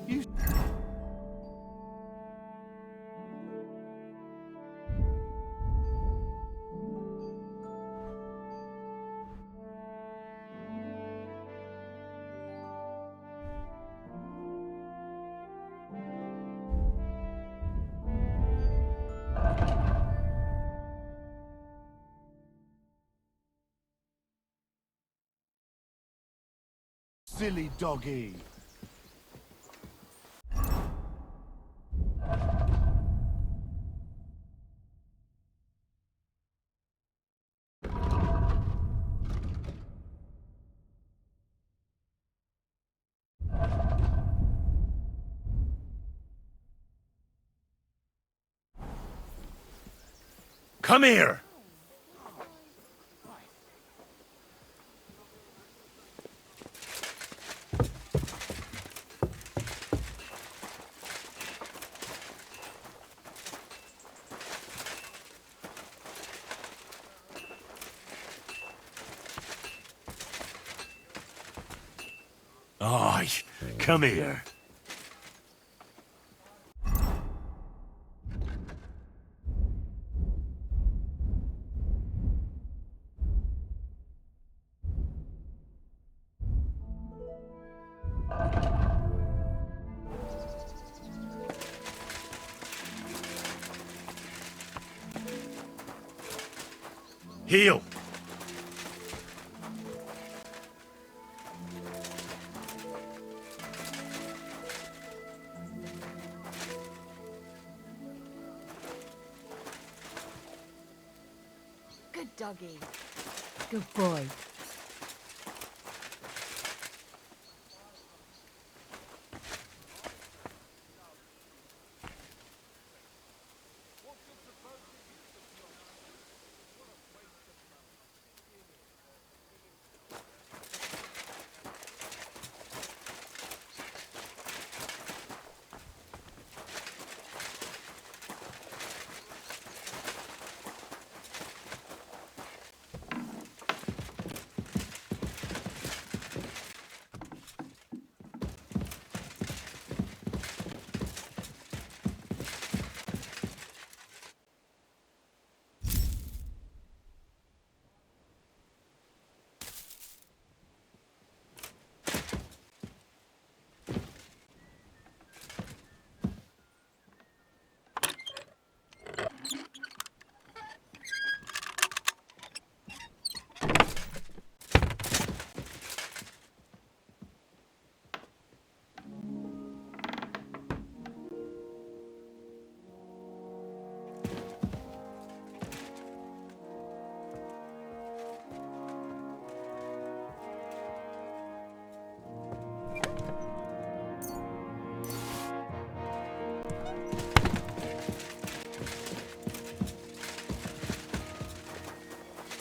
You... Silly doggy. Come here! Aye, come here. Heel. Good doggy. Good boy.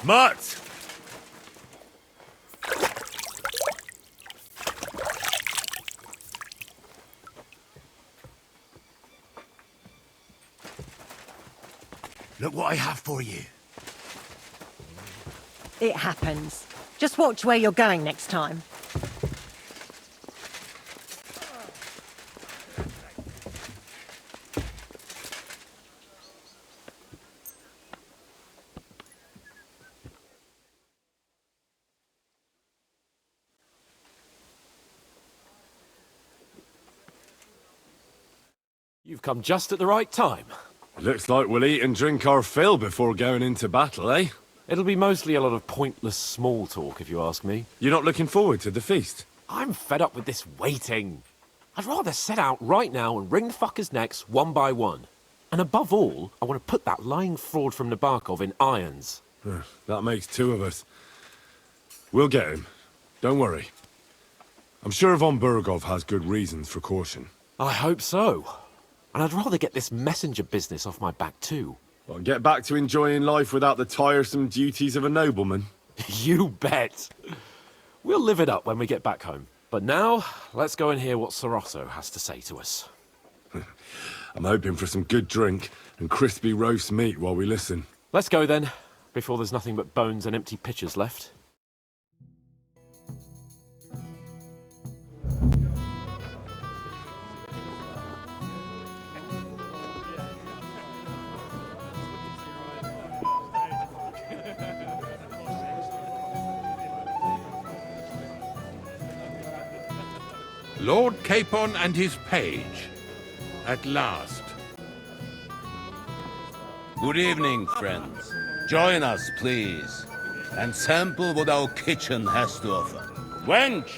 Mutt! Look what I have for you. It happens. Just watch where you're going next time. You've come just at the right time. Looks like we'll eat and drink our fill before going into battle, eh? It'll be mostly a lot of pointless small talk, if you ask me. You're not looking forward to the feast? I'm fed up with this waiting. I'd rather set out right now and wring fuckers' necks one by one. And above all, I want to put that lying fraud from Nabokov in irons. That makes two of us. We'll get him. Don't worry. I'm sure Von Burgov has good reasons for caution. I hope so. And I'd rather get this messenger business off my back too. Well, get back to enjoying life without the tiresome duties of a nobleman. You bet. We'll live it up when we get back home. But now, let's go and hear what Sorosso has to say to us. I'm hoping for some good drink and crispy roast meat while we listen. Let's go then, before there's nothing but bones and empty pitchers left. Lord Capon and his page. At last. Good evening, friends. Join us, please, and sample what our kitchen has to offer. Wench,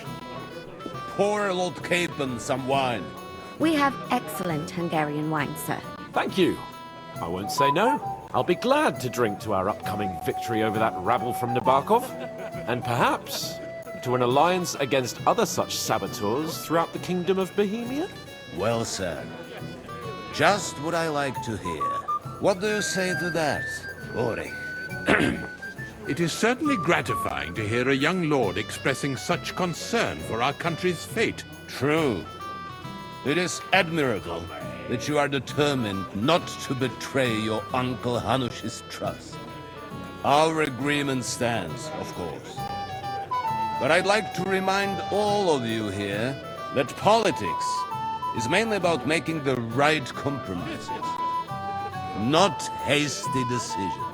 pour Lord Capon some wine. We have excellent Hungarian wine, sir. Thank you. I won't say no. I'll be glad to drink to our upcoming victory over that rabble from Nabokov, and perhaps to an alliance against other such saboteurs throughout the Kingdom of Bohemia? Well said. Just what I like to hear. What do you say to that, Ulrich? It is certainly gratifying to hear a young lord expressing such concern for our country's fate. True. It is admirable that you are determined not to betray your Uncle Hanush's trust. Our agreement stands, of course. But I'd like to remind all of you here that politics is mainly about making the right compromises, not hasty decisions.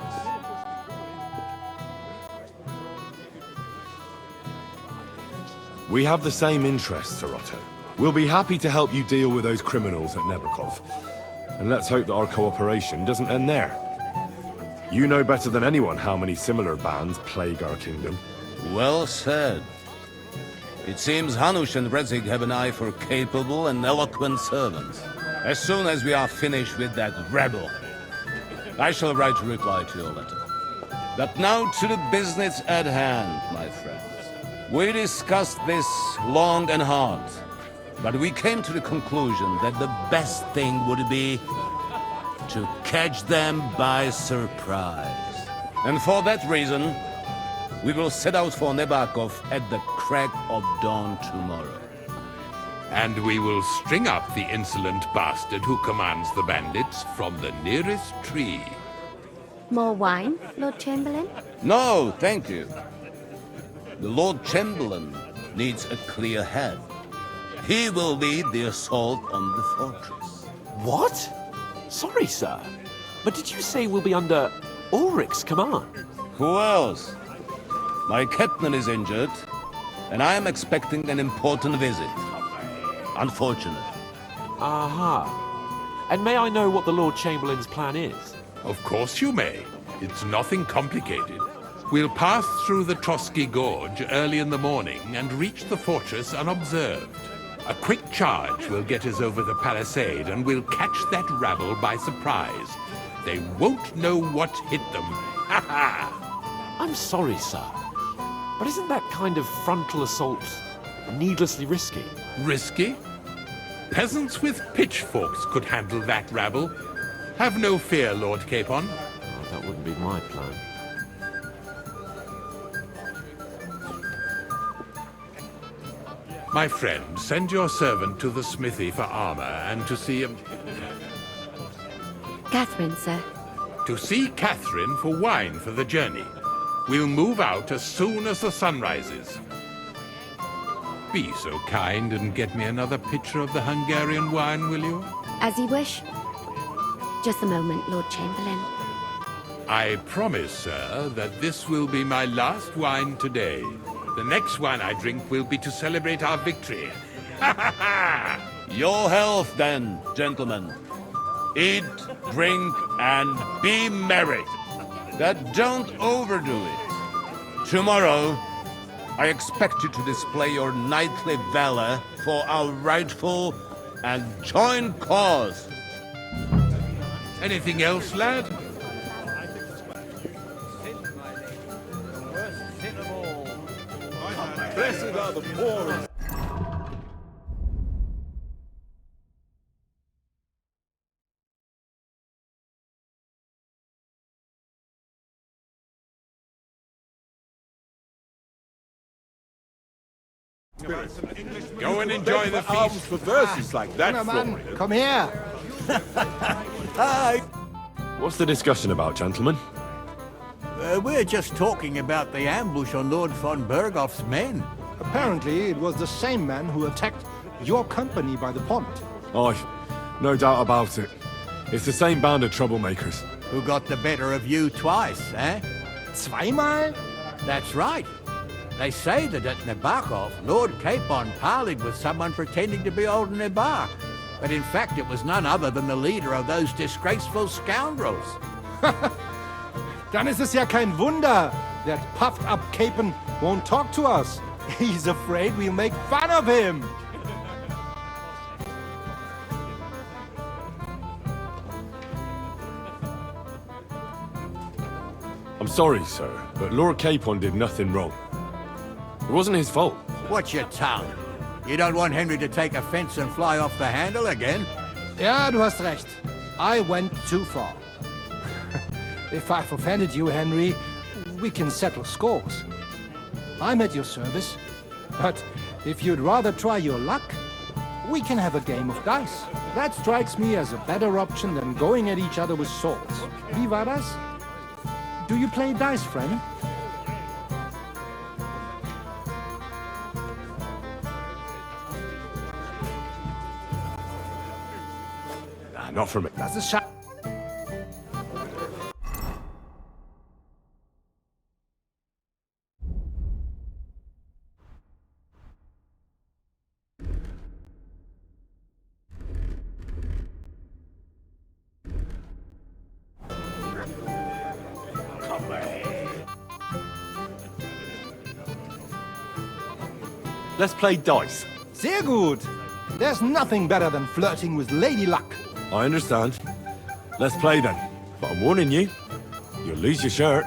We have the same interests, Sir Otto. We'll be happy to help you deal with those criminals at Nebokov. And let's hope that our cooperation doesn't end there. You know better than anyone how many similar bands plague our kingdom. Well said. It seems Hanush and Rezig have an eye for capable and eloquent servants. As soon as we are finished with that rebel, I shall write a reply to your letter. But now to the business at hand, my friends. We discussed this long and hard, but we came to the conclusion that the best thing would be to catch them by surprise. And for that reason, we will set out for Nebakov at the crack of dawn tomorrow. And we will string up the insolent bastard who commands the bandits from the nearest tree. More wine, Lord Chamberlain? No, thank you. The Lord Chamberlain needs a clear head. He will lead the assault on the fortress. What? Sorry, sir. But did you say we'll be under Ulrich's command? Who else? My captain is injured, and I am expecting an important visit. Unfortunate. Aha. And may I know what the Lord Chamberlain's plan is? Of course you may. It's nothing complicated. We'll pass through the Trotsky Gorge early in the morning and reach the fortress unobserved. A quick charge will get us over the palisade and we'll catch that rabble by surprise. They won't know what hit them. Ha ha! I'm sorry, sir. But isn't that kind of frontal assault needlessly risky? Risky? Peasants with pitchforks could handle that rabble. Have no fear, Lord Capon. Oh, that wouldn't be my plan. My friend, send your servant to the smithy for armor and to see Catherine, sir. To see Catherine for wine for the journey. We'll move out as soon as the sun rises. Be so kind and get me another pitcher of the Hungarian wine, will you? As you wish. Just a moment, Lord Chamberlain. I promise, sir, that this will be my last wine today. The next wine I drink will be to celebrate our victory. Ha ha ha! Your health, then, gentlemen. Eat, drink, and be merry. But don't overdo it. Tomorrow, I expect you to display your knightly valor for our rightful and joint cause. Anything else, lad? Blessed are the poor. Go and enjoy the feast. For verses like that, Florian. Come here. What's the discussion about, gentlemen? We're just talking about the ambush on Lord von Bergoff's men. Apparently, it was the same man who attacked your company by the pond. Aye, no doubt about it. It's the same band of troublemakers. Who got the better of you twice, eh? Zweimal? That's right. They say that at Nabokov, Lord Capon parleyed with someone pretending to be old Nabar. But in fact, it was none other than the leader of those disgraceful scoundrels. Dann ist es ja kein Wunder that puffed-up Capon won't talk to us. He's afraid we'll make fun of him. I'm sorry, sir, but Lord Capon did nothing wrong. It wasn't his fault. Watch your tongue. You don't want Henry to take offense and fly off the handle again? Ja, du hast recht. I went too far. If I've offended you, Henry, we can settle scores. I'm at your service. But if you'd rather try your luck, we can have a game of dice. That strikes me as a better option than going at each other with swords. Wie war das? Do you play dice, friend? Not for me. Das ist scha... Let's play dice. Sehr gut. There's nothing better than flirting with Lady Luck. I understand. Let's play then. But I'm warning you, you'll lose your shirt.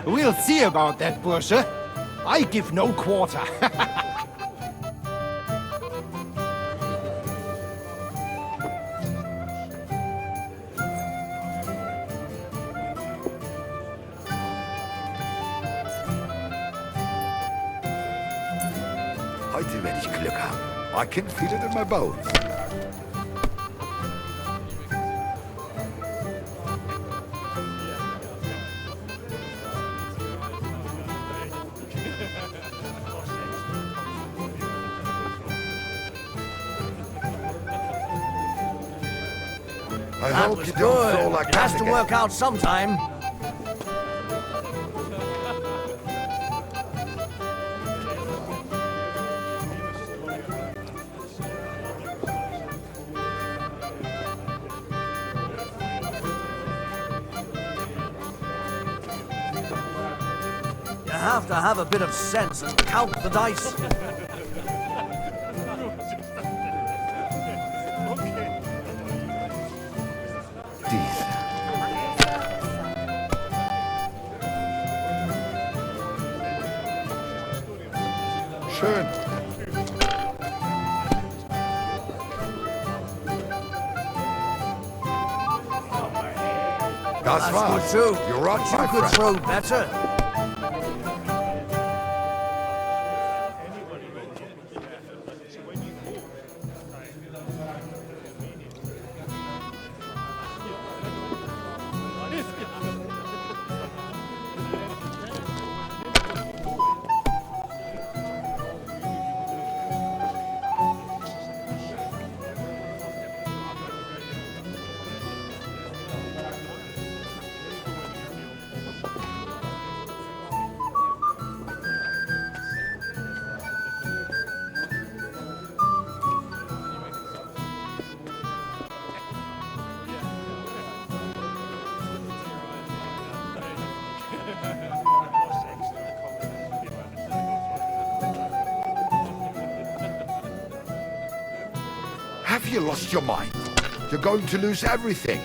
We'll see about that, Bursche. I give no quarter. Heute werde ich Glück haben. I can feel it in my bones. I hope you don't fall like that again. Work out sometime. You have to have a bit of sense and count the dice. Schön. Das war's. Good too. You're right, You my could friend. throw better. Have you lost your mind? You're going to lose everything.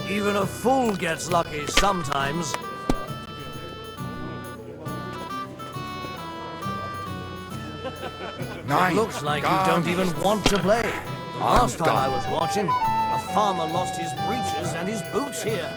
Even a fool gets lucky sometimes. Nine. Looks like you don't even want to play. The last time I was watching, a farmer lost his breeches and his boots here.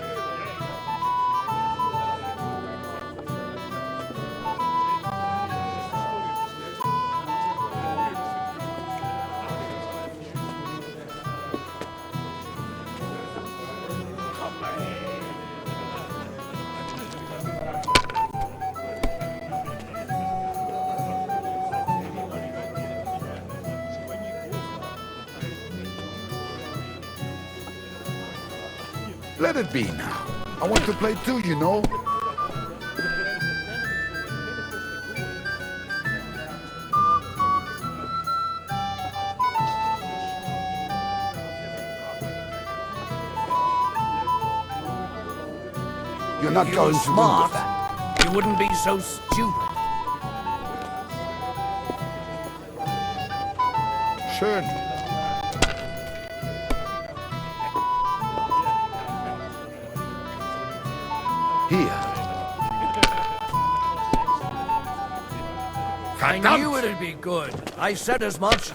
Let it be now. I want to play too, you know. You're not If you going were to smart, win with that. you wouldn't be so stupid. Schön. Here. I Verdammt! knew it'd be good. I said as much.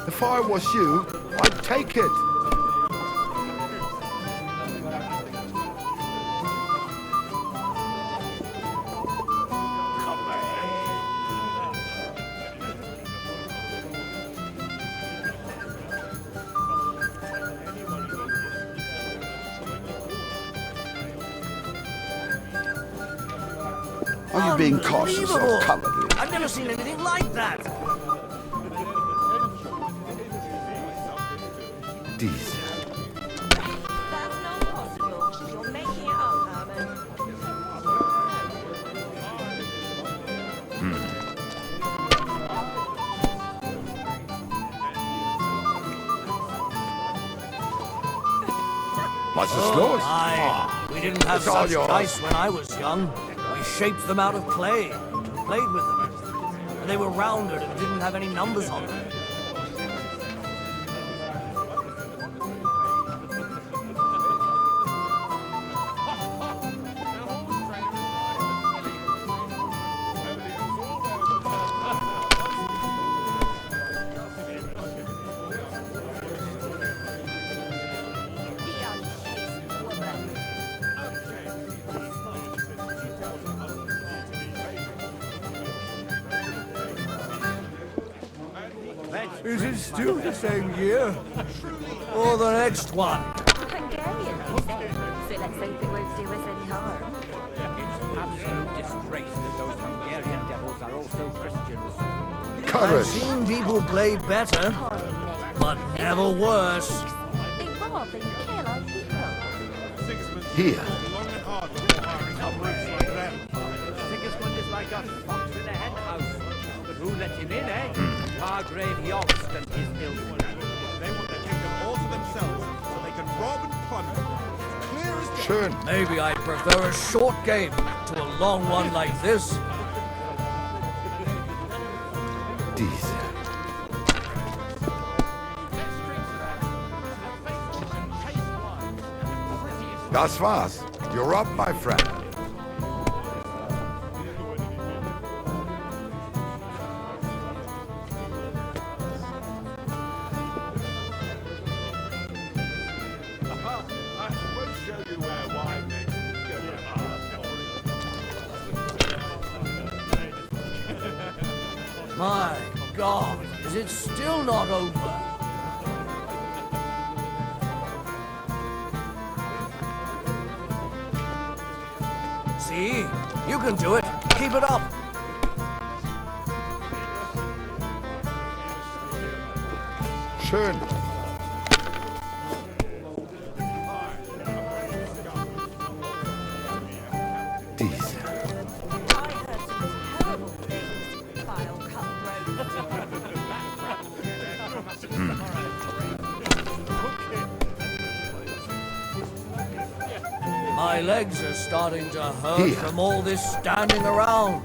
If I was you, I'd take it. Are you being cautious or Unbelievable. cowardly? I've never seen anything like that. Diese. That's not possible. You're making it up, Herman. Was ist los? We didn't have It's all such yours. dice when I was young. We shaped them out of clay and played with them. And they were rounded and didn't have any numbers on them. Is it still the same year? Or the next one? Hungarian, he said. So let's hope it won't do us any harm. It's an absolute disgrace that those Hungarian devils are also Christians. I've Courage. seen people play better, but never worse. They rob and kill our people. Here. Sigismund is like a fox in a hen house. But who let him in, eh? Margrave Yost and his ilk. They want the kingdom all to themselves so they can rob and plunder. Clear as day. Schön. Maybe I'd prefer a short game to a long one like this. Diese. Das war's. You're up, my friend. I won't show you where wine makes My God, is it still not over? See? You can do it. Keep it up. Schön. Diese. I heard some terrible things, vile cutthroat. My legs are starting to hurt Here. from all this standing around.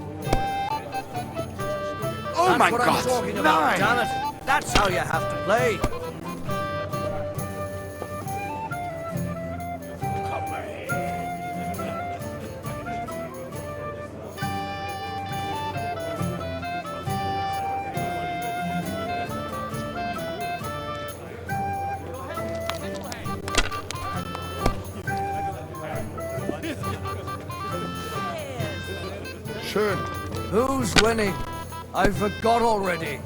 Oh That's my what I'm God! talking about, Nein! damn it. That's how you have to play. Schön. Who's winning? I forgot already.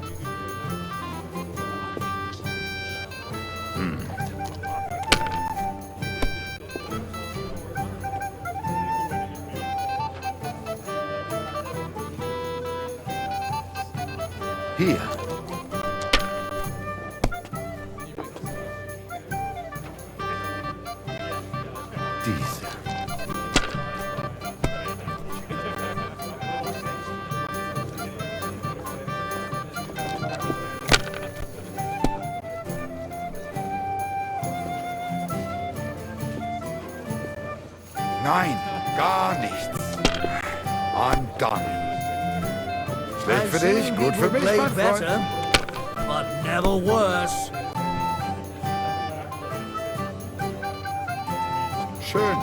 Hier. Diese. Nein, gar nichts. I'm done. Schlecht für dich, gut für mich, mein Freund. Better, but never worse. Schön.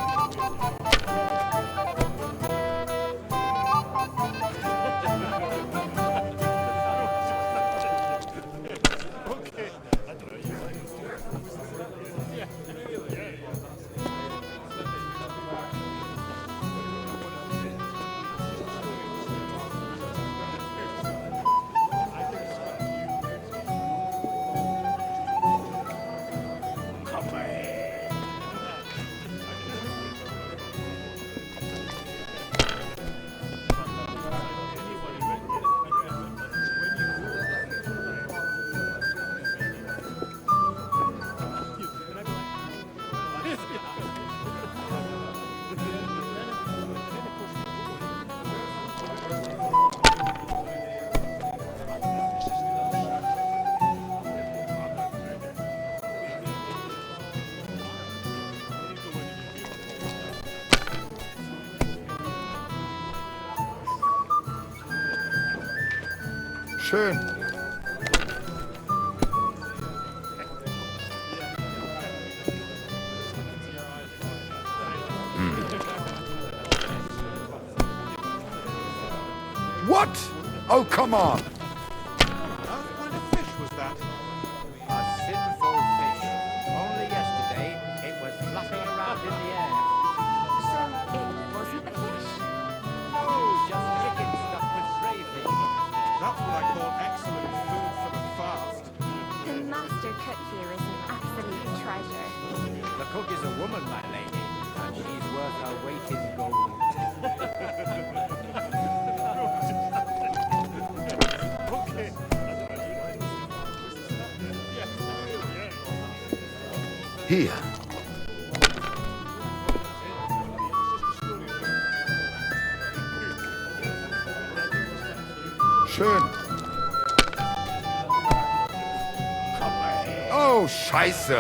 Schön. What? Oh, come on. What kind of fish was that? A sinful fish. Only yesterday, it was fluffing around in the air. So it wasn't a fish? No, just chicken stuffed with crayfish. That's what I call excellent food for the fast. The master cook here is an absolute treasure. The cook is a woman, my lady, and she's worth her weight in gold. Hier. Schön. Oh, Scheiße. So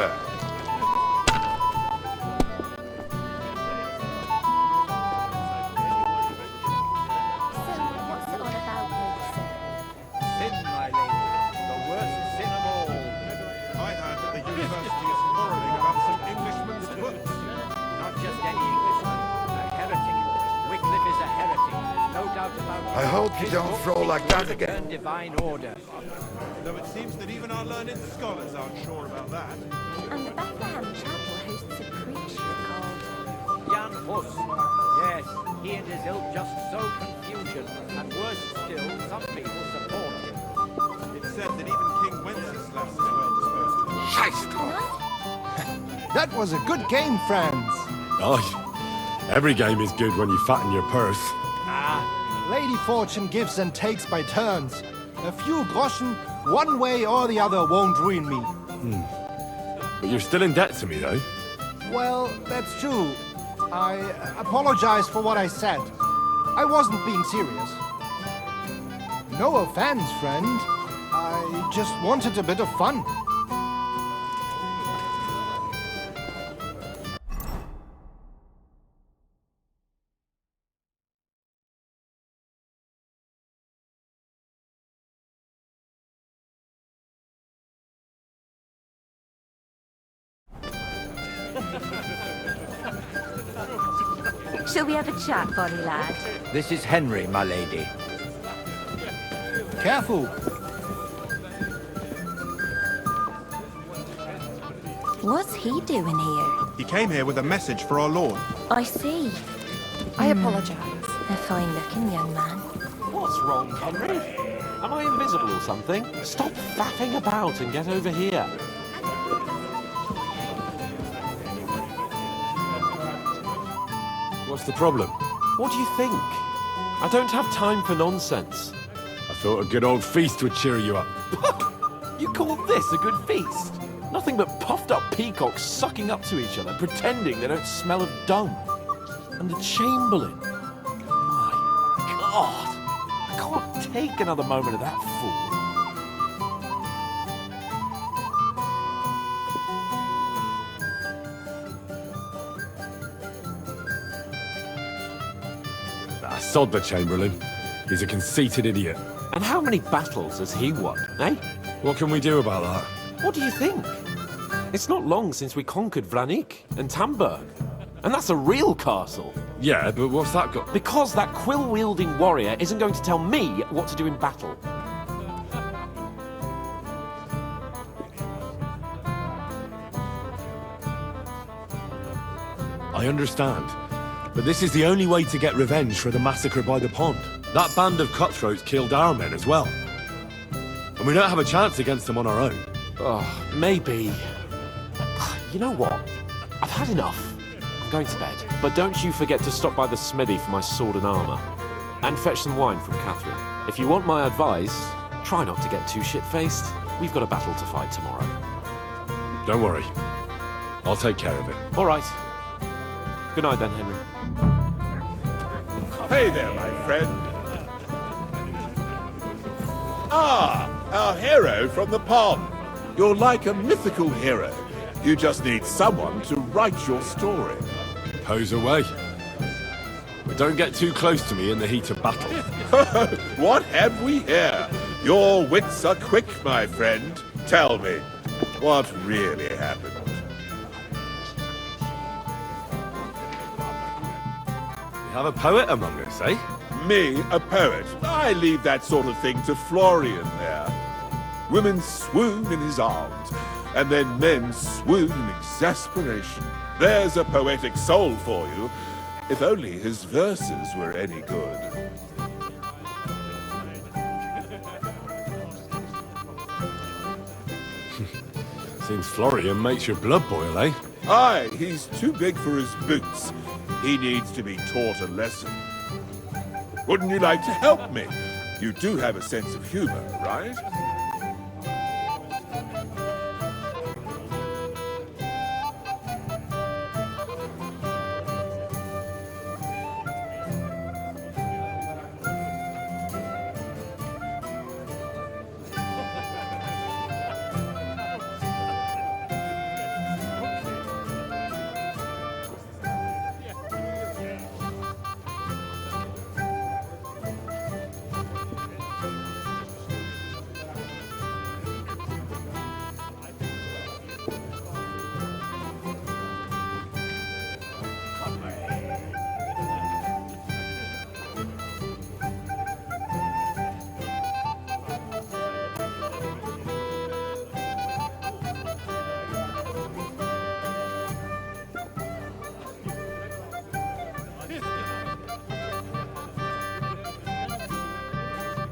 what's it all about, Wilson? Sin, my lady, the worst sin of all. I heard that the university is quarreling about some Englishman's books. Not just any Englishman, a heretic. Wycliffe is a heretic, there's no doubt about it. I hope you His don't books throw teach like that to again. learn divine order. Though it seems that even our learned scholars aren't sure about that. And the Bethlehem Chapel hosts a preacher called... Jan Hus. Yes, he and his ilk just sow confusion, and worse still, some people support him. It's said that even King Wenceslas is well disposed to him. Scheiß drauf. That was a good game, friends. Oh, every game is good when you fatten your purse. Lady Fortune gives and takes by turns. A few groschen, one way or the other, won't ruin me. But you're still in debt to me, though. Well, that's true. I apologize for what I said. I wasn't being serious. No offense, friend. I just wanted a bit of fun. Shall we have a chat, bonny lad? This is Henry, my lady. Careful. What's he doing here? He came here with a message for our Lord. I see. I apologize. A fine-looking young man. What's wrong, Henry? Am I invisible or something? Stop faffing about and get over here. What's the problem? What do you think? I don't have time for nonsense. I thought a good old feast would cheer you up. You call this a good feast? Nothing but puffed up peacocks sucking up to each other, pretending they don't smell of dung. And the Chamberlain. My God! I can't take another moment of that fool. Ah, sod the Chamberlain. He's a conceited idiot. And how many battles has he won, eh? What can we do about that? What do you think? It's not long since we conquered Vranik and Tamburg. And that's a real castle. Yeah, but what's that got? Because that quill-wielding warrior isn't going to tell me what to do in battle. I understand. But this is the only way to get revenge for the massacre by the pond. That band of cutthroats killed our men as well. And we don't have a chance against them on our own. Oh, maybe. You know what? I've had enough. I'm going to bed. But don't you forget to stop by the smithy for my sword and armor. And fetch some wine from Catherine. If you want my advice, try not to get too shit-faced. We've got a battle to fight tomorrow. Don't worry. I'll take care of it. All right. Good night then, Henry. Hey there, my friend. Ah, our hero from the pond. You're like a mythical hero. You just need someone to write your story. Pose away. But don't get too close to me in the heat of battle. What have we here? Your wits are quick, my friend. Tell me, what really happened? We have a poet among us, eh? Me, a poet. I leave that sort of thing to Florian there. Women swoon in his arms, and then men swoon in exasperation. There's a poetic soul for you, if only his verses were any good. Seems Florian makes your blood boil, eh? Aye, he's too big for his boots. He needs to be taught a lesson. Wouldn't you like to help me? You do have a sense of humor, right?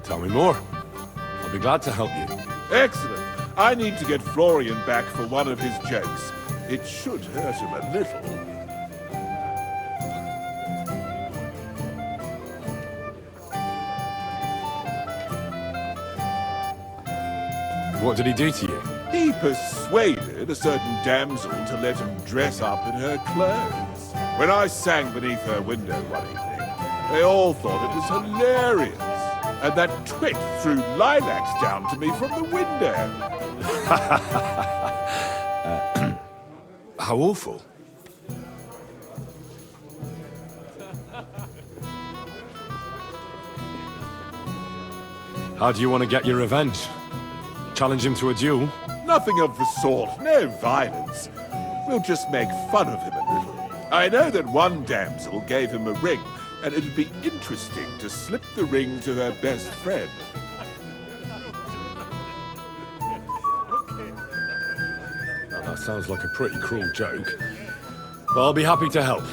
Tell me more. I'll be glad to help you. Excellent. I need to get Florian back for one of his jokes. It should hurt him a little. What did he do to you? He persuaded a certain damsel to let him dress up in her clothes. When I sang beneath her window one evening, they all thought it was hilarious. And that twit threw lilacs down to me from the window. How awful. How do you want to get your revenge? Challenge him to a duel? Nothing of the sort. No violence. We'll just make fun of him a little. I know that one damsel gave him a ring, and it'd be interesting to slip the ring to her best friend. Now, that sounds like a pretty cruel joke. But I'll be happy to help.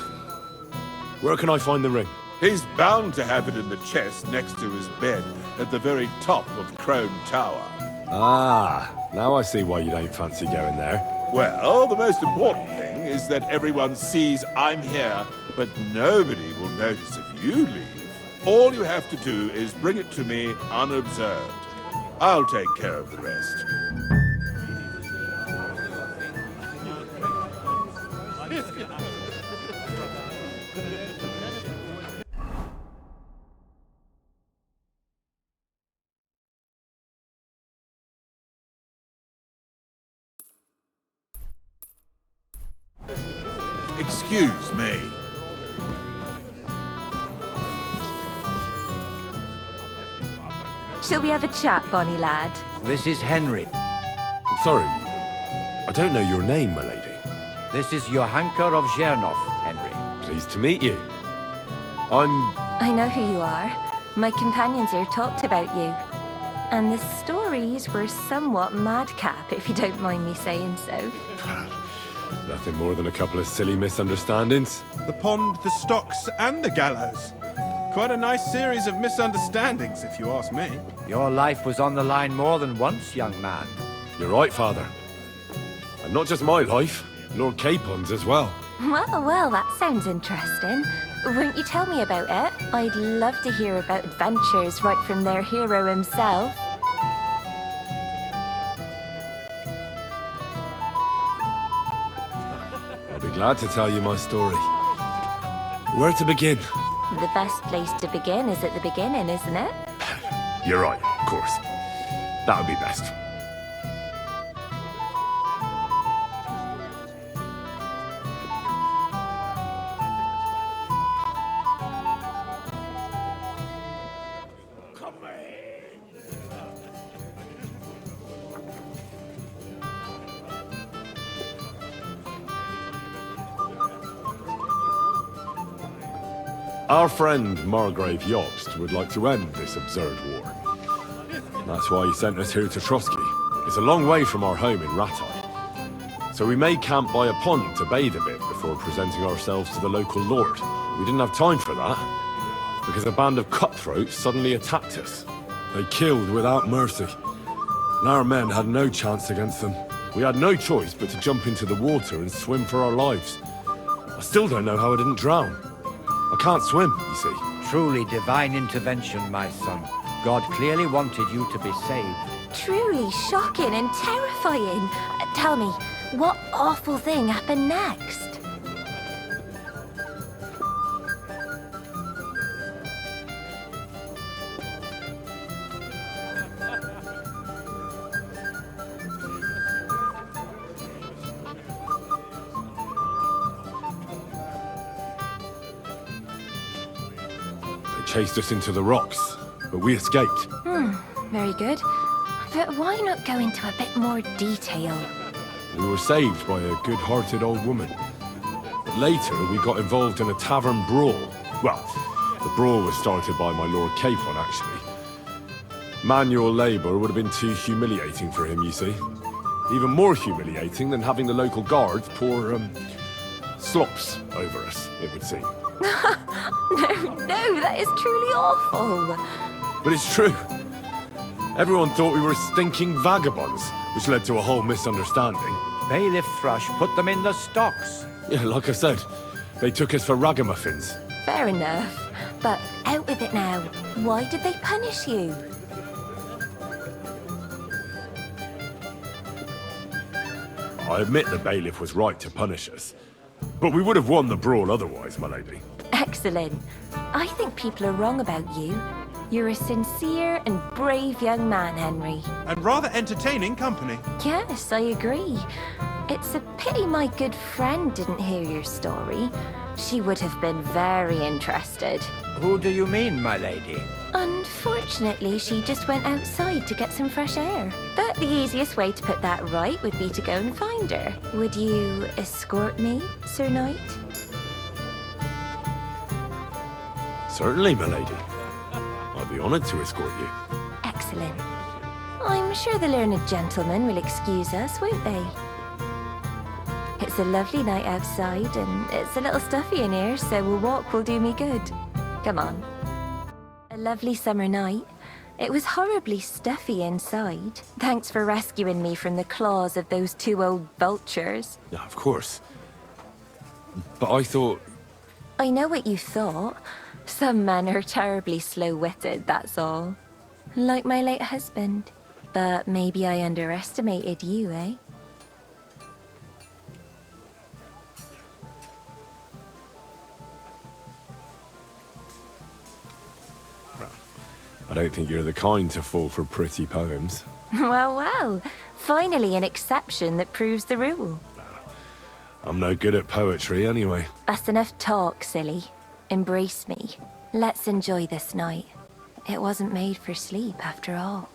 Where can I find the ring? He's bound to have it in the chest next to his bed at the very top of Crone Tower. Ah, now I see why you don't fancy going there. Well, the most important thing is that everyone sees I'm here, but nobody will notice if you leave. All you have to do is bring it to me unobserved. I'll take care of the rest. Excuse me. Shall we have a chat, bonny lad? This is Henry. Sorry, I don't know your name, my lady. This is Johanka of Zhernov, Henry. Pleased to meet you. I know who you are. My companions here talked about you. And the stories were somewhat madcap, if you don't mind me saying so. Nothing more than a couple of silly misunderstandings. The pond, the stocks, and the gallows. Quite a nice series of misunderstandings, if you ask me. Your life was on the line more than once, young man. You're right, Father. And not just my life, Lord Capon's as well. Well, that sounds interesting. Won't you tell me about it? I'd love to hear about adventures right from their hero himself. I'll be glad to tell you my story. Where to begin? The best place to begin is at the beginning, isn't it? You're right, of course. That would be best. Our friend Margrave Jobst would like to end this absurd war. That's why he sent us here to Trotsky. It's a long way from our home in Ratai. So we made camp by a pond to bathe a bit before presenting ourselves to the local lord. We didn't have time for that, because a band of cutthroats suddenly attacked us. They killed without mercy, and our men had no chance against them. We had no choice but to jump into the water and swim for our lives. I still don't know how I didn't drown. I can't swim, you see. Truly divine intervention, my son. God clearly wanted you to be saved. Truly shocking and terrifying. Tell me, what awful thing happened next? Chased us into the rocks, but we escaped. Very good. But why not go into a bit more detail? We were saved by a good-hearted old woman. But later, we got involved in a tavern brawl. Well, the brawl was started by my Lord Capon, actually. Manual labor would have been too humiliating for him, you see. Even more humiliating than having the local guards pour, slops over us, it would seem. No, that is truly awful. But it's true. Everyone thought we were stinking vagabonds, which led to a whole misunderstanding. Bailiff Thrush put them in the stocks. Yeah, like I said, they took us for ragamuffins. Fair enough. But out with it now. Why did they punish you? I admit the bailiff was right to punish us. But we would have won the brawl otherwise, my lady. Excellent. I think people are wrong about you. You're a sincere and brave young man, Henry. And rather entertaining company. Yes, I agree. It's a pity my good friend didn't hear your story. She would have been very interested. Who do you mean, my lady? Unfortunately, she just went outside to get some fresh air. But the easiest way to put that right would be to go and find her. Would you escort me, Sir Knight? Certainly, my lady. I'd be honored to escort you. Excellent. I'm sure the learned gentlemen will excuse us, won't they? It's a lovely night outside, and it's a little stuffy in here, so a walk will do me good. Come on. A lovely summer night. It was horribly stuffy inside. Thanks for rescuing me from the claws of those two old vultures. Yeah, of course. But I thought... I know what you thought. Some men are terribly slow-witted, that's all. Like my late husband. But maybe I underestimated you, eh? I don't think you're the kind to fall for pretty poems. Well, well. Finally an exception that proves the rule. I'm no good at poetry anyway. That's enough talk, silly. Embrace me. Let's enjoy this night. It wasn't made for sleep, after all.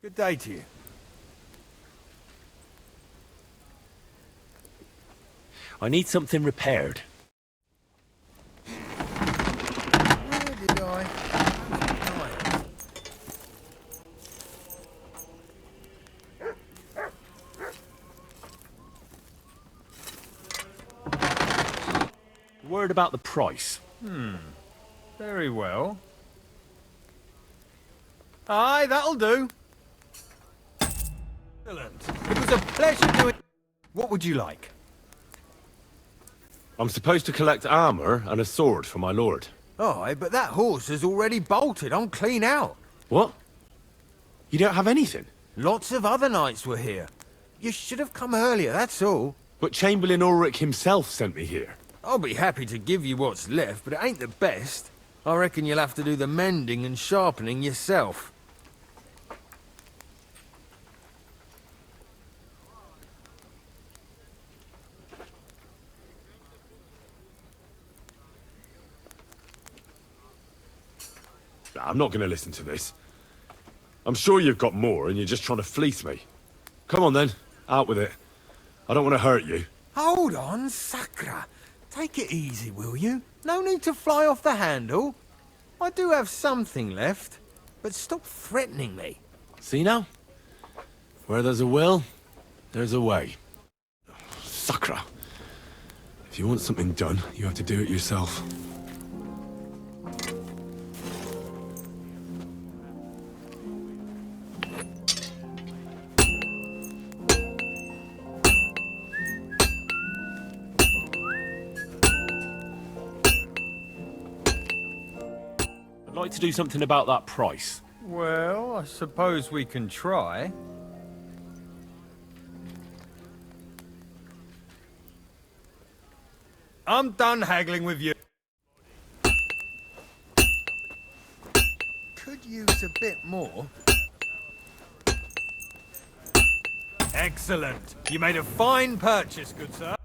Good day to you. I need something repaired. Where did I? Word about the price. Very well. Aye, that'll do. Excellent. It was a pleasure doing... What would you like? I'm supposed to collect armor and a sword for my lord. Aye, but that horse has already bolted. I'm clean out. What? You don't have anything? Lots of other knights were here. You should have come earlier, that's all. But Chamberlain Ulrich himself sent me here. I'll be happy to give you what's left, but it ain't the best. I reckon you'll have to do the mending and sharpening yourself. I'm not going to listen to this. I'm sure you've got more and you're just trying to fleece me. Come on then, out with it. I don't want to hurt you. Hold on, Sakra. Take it easy, will you? No need to fly off the handle. I do have something left, but stop threatening me. See now? Where there's a will, there's a way. Sakra. If you want something done, you have to do it yourself. I'd like to do something about that price. Well, I suppose we can try. I'm done haggling with you. Could use a bit more. Excellent. You made a fine purchase, good sir.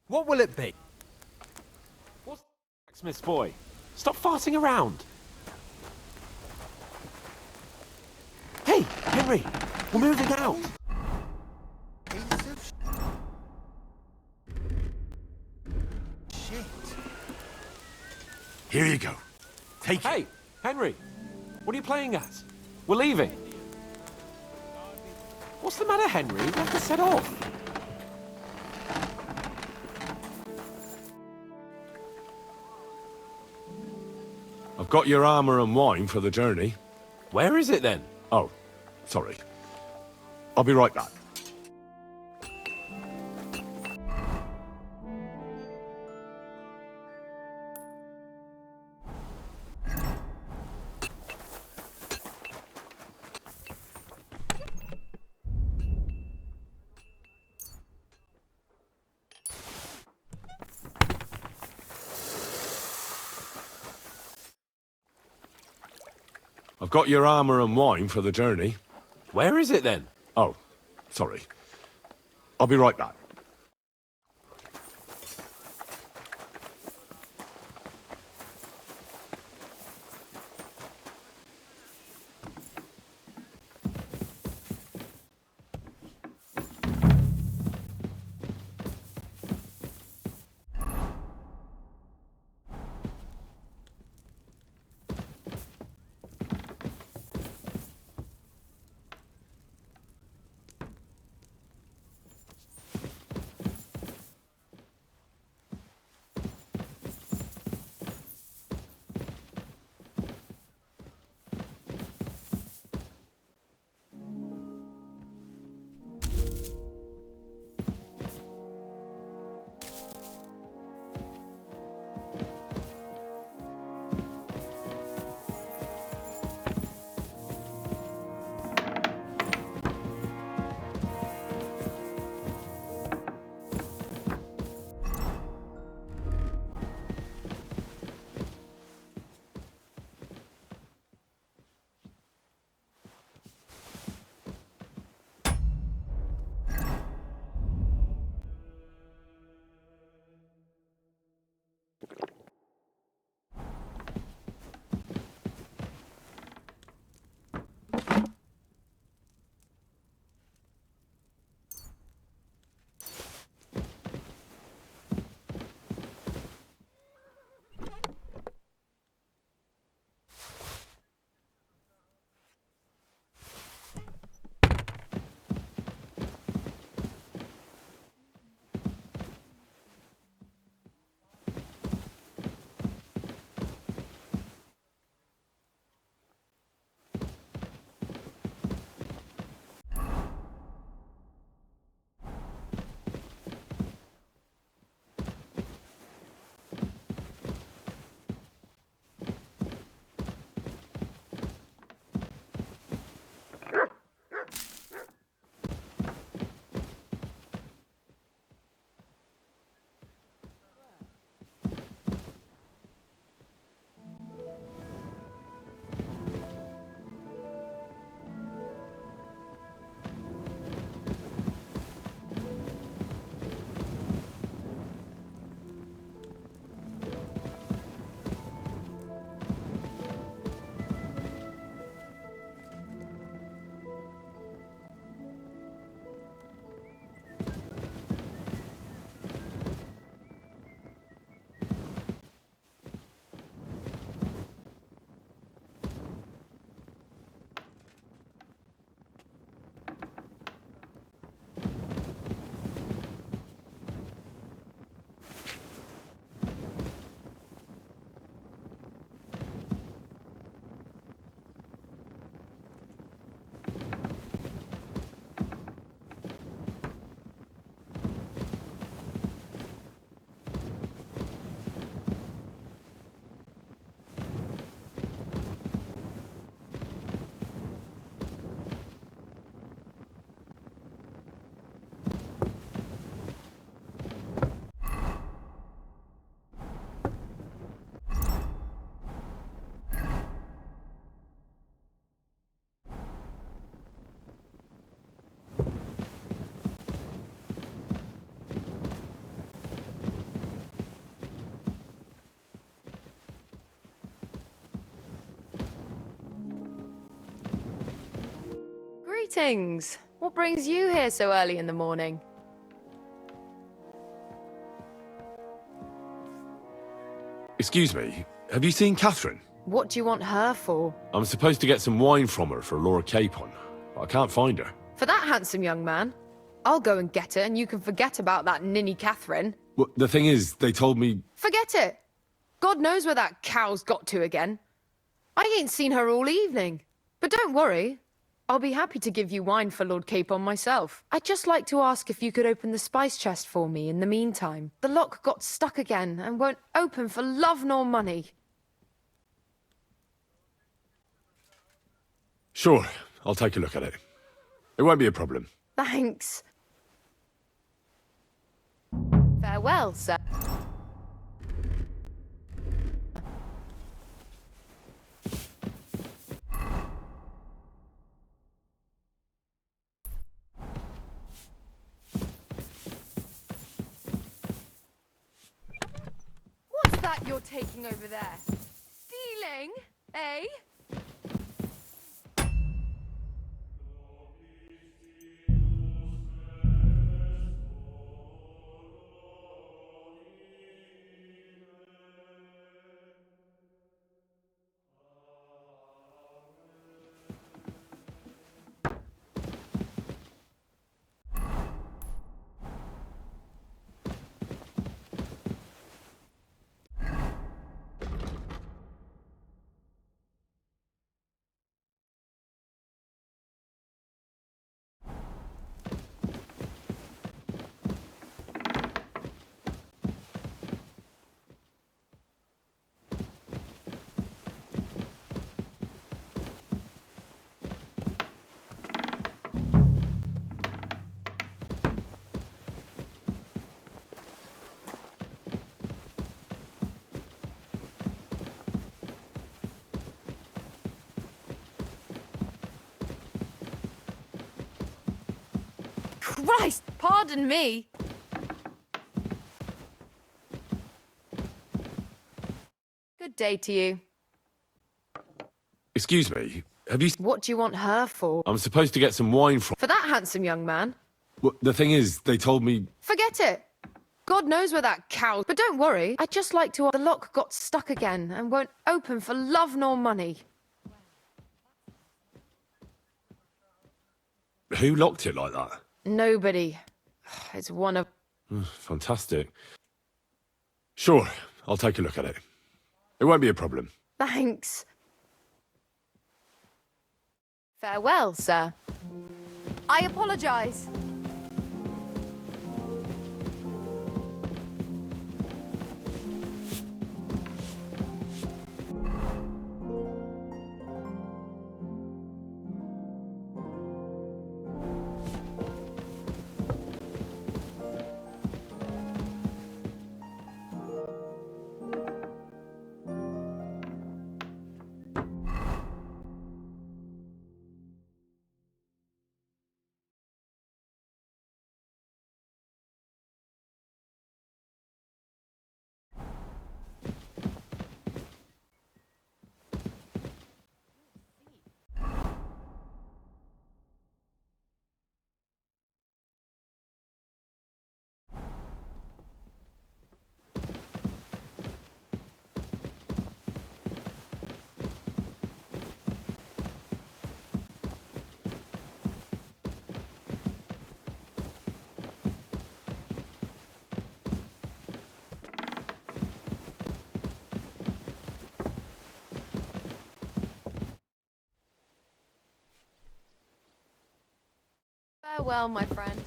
What will it be? What's Blacksmith's boy? Stop farting around. Hey, Henry, we're moving out. Shit. Here you go. Take it. Hey, Henry, what are you playing at? We're leaving. What's the matter, Henry? We have to set off. I've got your armor and wine for the journey. Where is it then? Oh, sorry. I'll be right back. I've got your armor and wine for the journey. Where is it then? Oh, sorry. I'll be right back. Greetings! What brings you here so early in the morning? Excuse me, have you seen Catherine? What do you want her for? I'm supposed to get some wine from her for Lord Capon, but I can't find her. For that handsome young man? I'll go and get her, and you can forget about that ninny Catherine. Well, the thing is, they told me... Forget it! God knows where that cow's got to again. I ain't seen her all evening. But don't worry. I'll be happy to give you wine for Lord Capon myself. I'd just like to ask if you could open the spice chest for me in the meantime. The lock got stuck again and won't open for love nor money. Sure, I'll take a look at it. It won't be a problem. Thanks. Farewell, sir. you're taking over there? Stealing, eh? Christ, pardon me. Good day to you. Excuse me, have you... What do you want her for? I'm supposed to get some wine from... For that handsome young man? Well, the thing is, they told me... Forget it. God knows where that cow... But don't worry, I'd just like to... The lock got stuck again and won't open for love nor money. Who locked it like that? Nobody. It's one of... Fantastic. Sure, I'll take a look at it. It won't be a problem. Thanks. Farewell, sir. I apologize. Farewell, my friend.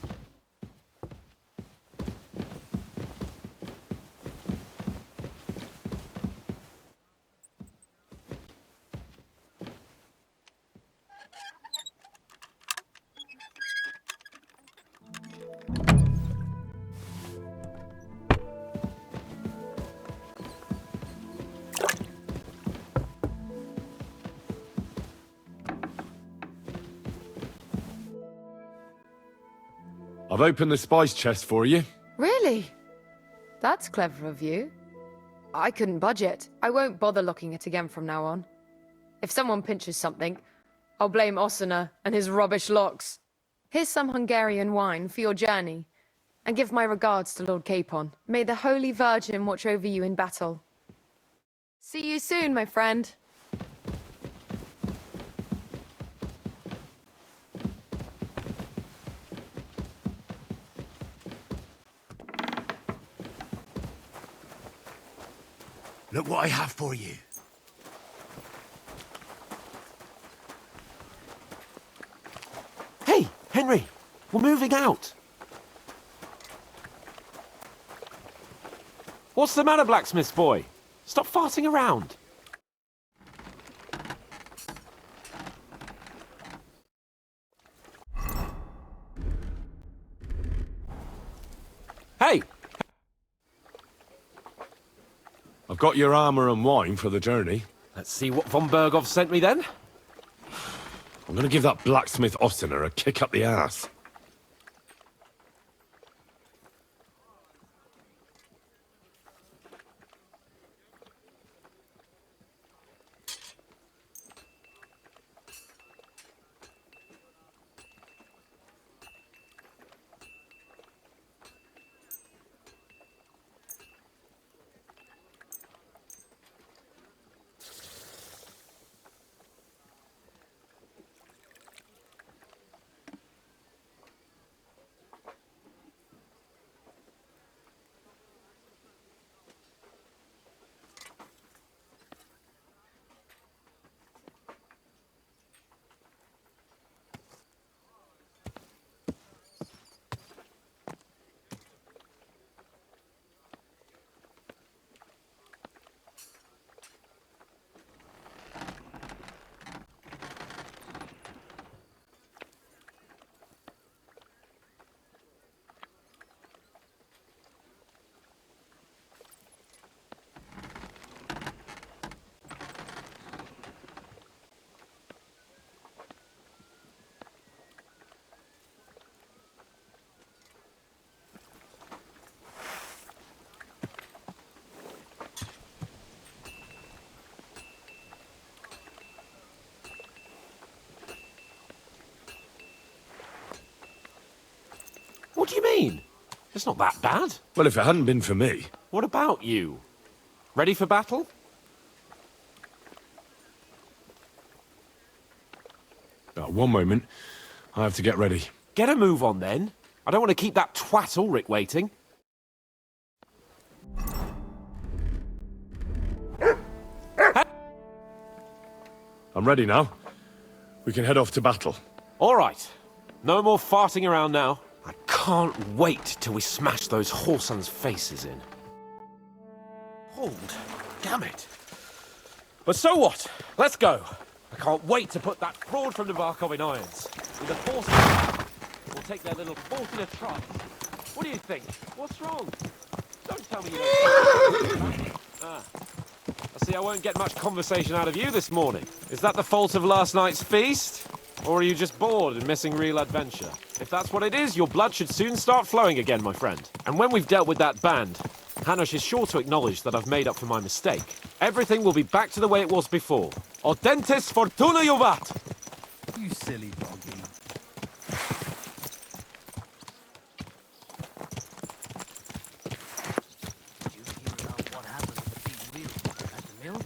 I've opened the spice chest for you. Really? That's clever of you. I couldn't budget. I won't bother looking it again from now on. If someone pinches something, I'll blame Osina and his rubbish locks. Here's some Hungarian wine for your journey, and give my regards to Lord Capon. May the Holy Virgin watch over you in battle. See you soon, my friend. Look what I have for you. Hey, Henry, we're moving out. What's the matter, blacksmith boy? Stop farting around. Hey! I've got your armor and wine for the journey. Let's see what von Berghoff sent me then. I'm gonna give that blacksmith Ostina a kick up the ass. What do you mean? It's not that bad. Well, if it hadn't been for me... What about you? Ready for battle? One moment. I have to get ready. Get a move on, then. I don't want to keep that twat Ulrich waiting. I'm ready now. We can head off to battle. All right. No more farting around now. I can't wait till we smash those whoresons' faces in. Hold. Damn it. But so what? Let's go. I can't wait to put that fraud from Navarkov in irons. With the force we'll take their little fortunate try. What do you think? What's wrong? Don't tell me you don't... I see I won't get much conversation out of you this morning. Is that the fault of last night's feast? Or are you just bored and missing real adventure? If that's what it is, your blood should soon start flowing again, my friend. And when we've dealt with that band, Hanush is sure to acknowledge that I've made up for my mistake. Everything will be back to the way it was before. Audentis fortuna juvat! You silly doggy. Did you hear about what happened to the big wheel at the mill?